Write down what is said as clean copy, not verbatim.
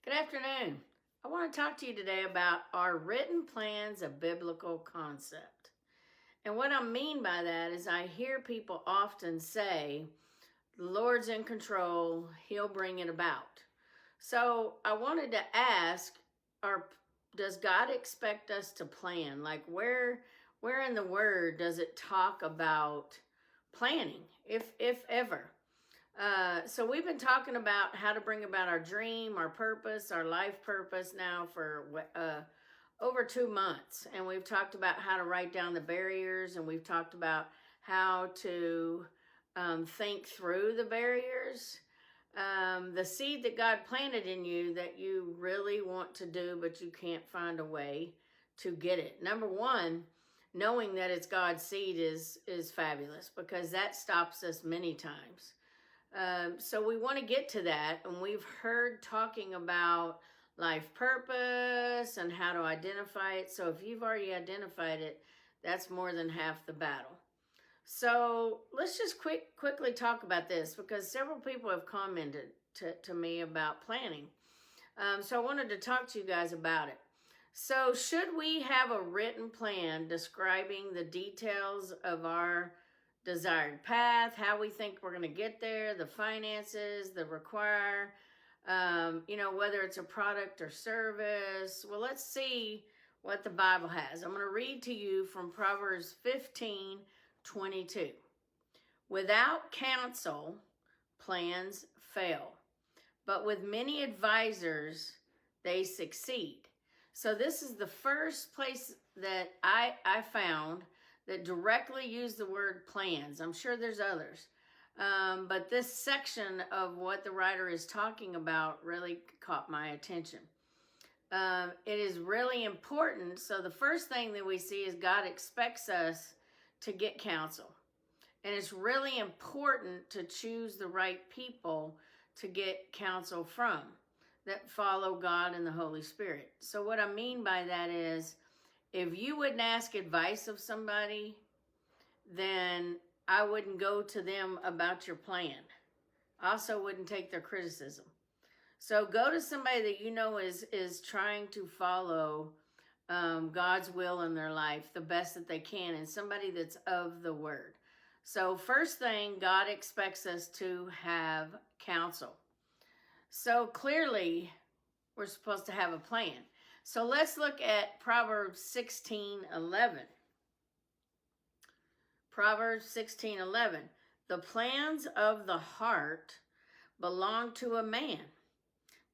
Good afternoon. I want to talk to you today about our written plans a biblical concept. And what I mean by that is I hear people often say, the Lord's in control, He'll bring it about. So I wanted to ask, does God expect us to plan? Like where in the Word does it talk about planning, if ever? So we've been talking about how to bring about our dream, our purpose, our life purpose now for over 2 months. And we've talked about how to write down the barriers, and we've talked about how to think through the barriers. The seed that God planted in you that you really want to do, but you can't find a way to get it. Number one, knowing that it's God's seed is fabulous, because that stops us many times. So we want to get to that, and we've heard talking about life purpose and how to identify it. So if you've already identified it, that's more than half the battle. So let's just quickly talk about this, because several people have commented to me about planning. So I wanted to talk to you guys about it. So should we have a written plan describing the details of our desired path, how we think we're going to get there, the finances, the require, whether it's a product or service? Well, let's see what the Bible has. I'm going to read to you from Proverbs 15:22. Without counsel, plans fail, but with many advisors, they succeed. So this is the first place that I found that directly used the word plans. I'm sure there's others. But this section of what the writer is talking about really caught my attention. It is really important. So the first thing that we see is God expects us to get counsel. And it's really important to choose the right people to get counsel from that follow God and the Holy Spirit. So what I mean by that is, if you wouldn't ask advice of somebody, then I wouldn't go to them about your plan. I also wouldn't take their criticism. So go to somebody that you know is trying to follow God's will in their life the best that they can, and somebody that's of the Word. So first thing, God expects us to have counsel. So clearly, we're supposed to have a plan. So let's look at Proverbs 16:11. Proverbs 16:11. The plans of the heart belong to a man,